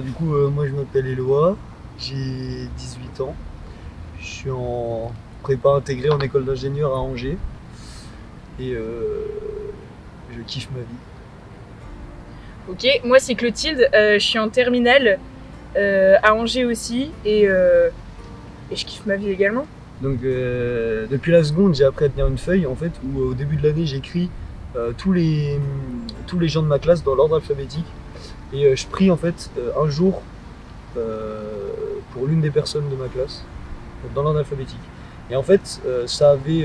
Du coup, moi je m'appelle Eloi, j'ai 18 ans, je suis en prépa intégrée en école d'ingénieur à Angers et je kiffe ma vie. Ok, moi c'est Clotilde, je suis en terminale à Angers aussi et je kiffe ma vie également. Donc depuis la seconde, j'ai appris à tenir une feuille en fait où au début de l'année j'écris tous les gens de ma classe dans l'ordre alphabétique et je prie en fait un jour pour l'une des personnes de ma classe dans l'ordre alphabétique. Et en fait, ça avait.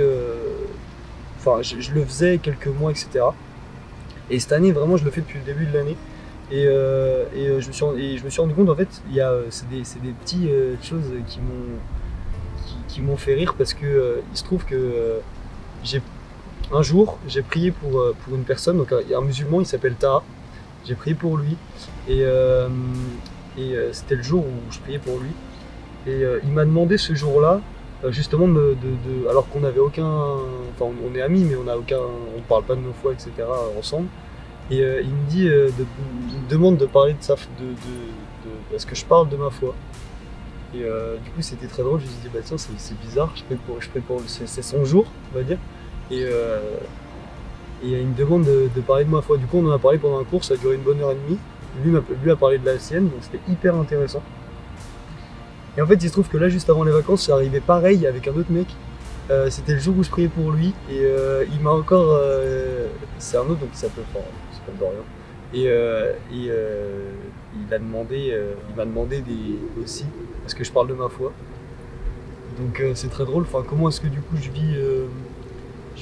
Enfin, je le faisais quelques mois, etc. Et cette année, vraiment, je le fais depuis le début de l'année. Je me suis rendu compte, en fait, c'est des petites choses qui m'ont fait rire parce que il se trouve que j'ai un jour, j'ai prié pour une personne, donc un musulman, il s'appelle Taha. J'ai prié pour lui c'était le jour où je priais pour lui. Et il m'a demandé ce jour-là, justement, alors qu'on n'avait aucun. Enfin, on est amis, mais on n'a aucun. On parle pas de nos foi, etc. ensemble. Et il me dit, il me demande de parler de ça, parce que je parle de ma foi. Et du coup, c'était très drôle. Je me suis dit, bah tiens, c'est bizarre, je prie pour c'est son jour, on va dire. Et, euh, et il me demande de parler de ma foi. Du coup, on en a parlé pendant un cours, ça a duré une bonne heure et demie. Lui a parlé de la sienne, donc c'était hyper intéressant. Et en fait, il se trouve que là, juste avant les vacances, c'est arrivé pareil avec un autre mec. C'était le jour où je priais pour lui et il m'a encore. C'est un autre donc il s'appelle Dorian. Il m'a demandé aussi parce que je parle de ma foi. Donc c'est très drôle. Enfin, comment est-ce que du coup je vis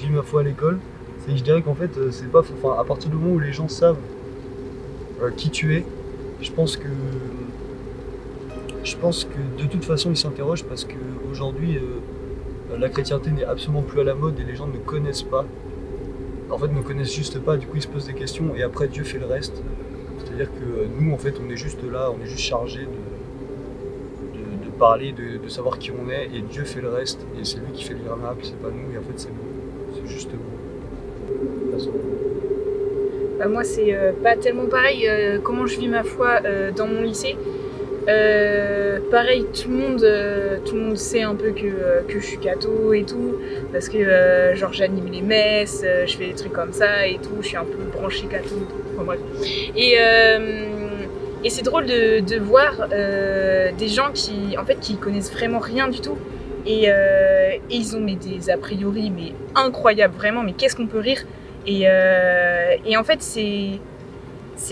ma foi à l'école? C'est que je dirais qu'en fait c'est pas. Enfin, à partir du moment où les gens savent qui tu es, je pense que de toute façon ils s'interrogent parce qu'aujourd'hui la chrétienté n'est absolument plus à la mode et les gens ne connaissent pas. En fait, ne connaissent juste pas, du coup ils se posent des questions et après Dieu fait le reste. C'est-à-dire que nous en fait on est juste là, on est juste chargé de parler, de savoir qui on est et Dieu fait le reste et c'est lui qui fait les miracles, c'est pas nous et en fait c'est nous, c'est juste nous. Moi c'est pas tellement pareil comment je vis ma foi dans mon lycée. Pareil, tout le monde sait un peu que je suis catho et tout, parce que genre j'anime les messes, je fais des trucs comme ça et tout, je suis un peu branchée catho, enfin bref. Et c'est drôle de voir des gens qui en fait qui connaissent vraiment rien du tout et ils ont des a priori mais incroyables vraiment, mais qu'est-ce qu'on peut rire et en fait c'est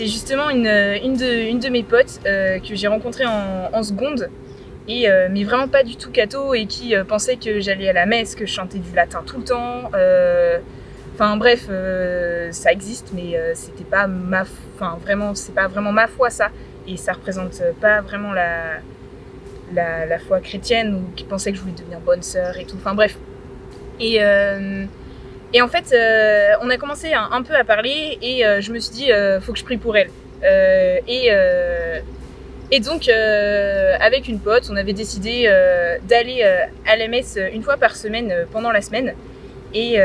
justement une de mes potes que j'ai rencontrée en seconde, mais vraiment pas du tout catho, et qui pensait que j'allais à la messe, que je chantais du latin tout le temps. Enfin bref, ça existe, mais c'était pas enfin vraiment, c'est pas vraiment ma foi ça, et ça représente pas vraiment la foi chrétienne, ou qui pensait que je voulais devenir bonne sœur et tout. Enfin bref. Et en fait, on a commencé un peu à parler et je me suis dit, faut que je prie pour elle. Et donc, avec une pote, on avait décidé d'aller à la messe une fois par semaine pendant la semaine. Et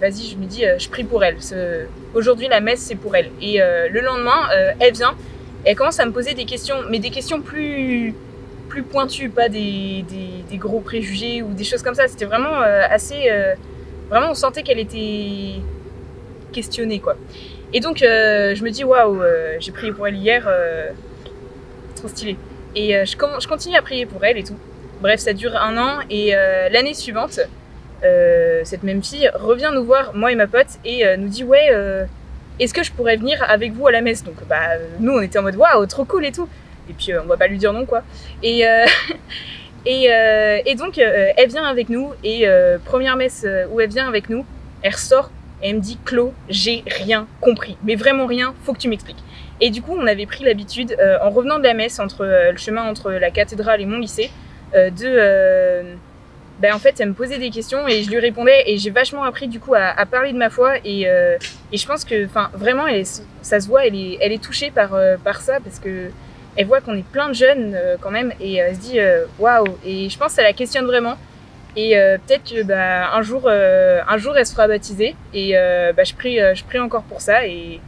vas-y, je me dis, je prie pour elle. Aujourd'hui, la messe, c'est pour elle. Et le lendemain, elle vient, elle commence à me poser des questions, mais des questions plus pointues, pas des gros préjugés ou des choses comme ça. C'était vraiment assez... vraiment, on sentait qu'elle était questionnée, quoi. Et donc, je me dis, waouh, j'ai prié pour elle hier, trop stylé. Et je continue à prier pour elle et tout. Bref, ça dure 1 an, et l'année suivante, cette même fille revient nous voir, moi et ma pote, et nous dit, ouais, est-ce que je pourrais venir avec vous à la messe? Donc, bah, nous, on était en mode, waouh, trop cool et tout. Et puis, on va pas lui dire non, quoi. Et donc, elle vient avec nous, et première messe où elle vient avec nous, elle ressort, et elle me dit, Clo, j'ai rien compris, mais vraiment rien, faut que tu m'expliques. Et du coup, on avait pris l'habitude, en revenant de la messe, le chemin entre la cathédrale et mon lycée, en fait, elle me posait des questions et je lui répondais, et j'ai vachement appris du coup à parler de ma foi, et je pense que, enfin, vraiment, ça se voit, elle est touchée par ça, parce que elle voit qu'on est plein de jeunes quand même, et elle se dit waouh, et je pense que ça la questionne vraiment, et peut-être que un jour elle se fera baptiser, et je prie encore pour ça, et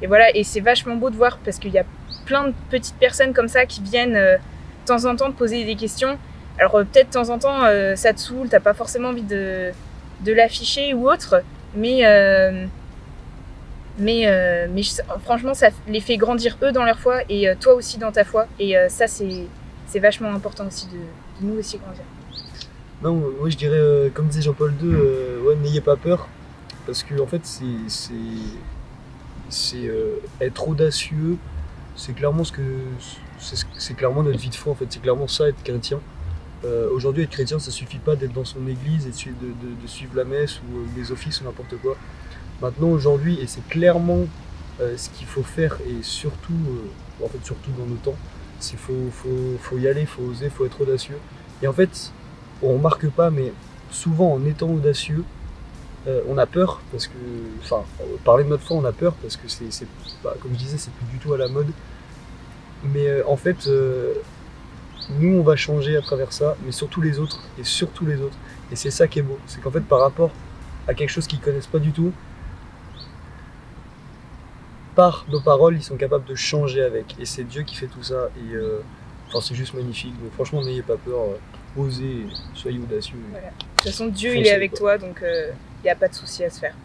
voilà, et c'est vachement beau de voir, parce qu'il y a plein de petites personnes comme ça qui viennent de temps en temps te poser des questions. Alors peut-être de temps en temps ça te saoule, t'as pas forcément envie de l'afficher ou autre, mais franchement ça les fait grandir eux dans leur foi et toi aussi dans ta foi, et ça c'est vachement important aussi de nous aussi grandir. Non, moi je dirais, comme disait Jean-Paul II, ouais, n'ayez pas peur, parce que en fait c'est être audacieux, c'est clairement c'est clairement notre vie de foi en fait, c'est clairement ça être chrétien. Aujourd'hui être chrétien ça suffit pas d'être dans son église et de suivre la messe ou les offices ou n'importe quoi. Maintenant aujourd'hui, et c'est clairement ce qu'il faut faire, et surtout, en fait surtout dans nos temps, c'est faut y aller, faut oser, faut être audacieux. Et en fait, on remarque pas, mais souvent en étant audacieux, on a peur, parce que, enfin, parler de notre foi, on a peur, parce que comme je disais, c'est plus du tout à la mode. Mais en fait, nous, on va changer à travers ça, mais surtout les autres, et surtout les autres. Et c'est ça qui est beau, c'est qu'en fait, par rapport à quelque chose qu'ils connaissent pas du tout, par nos paroles, ils sont capables de changer avec. Et c'est Dieu qui fait tout ça, et enfin, c'est juste magnifique. Donc franchement, n'ayez pas peur, osez, soyez audacieux. Voilà. De toute façon, Dieu, il est avec toi, donc il n'y a pas de souci à se faire.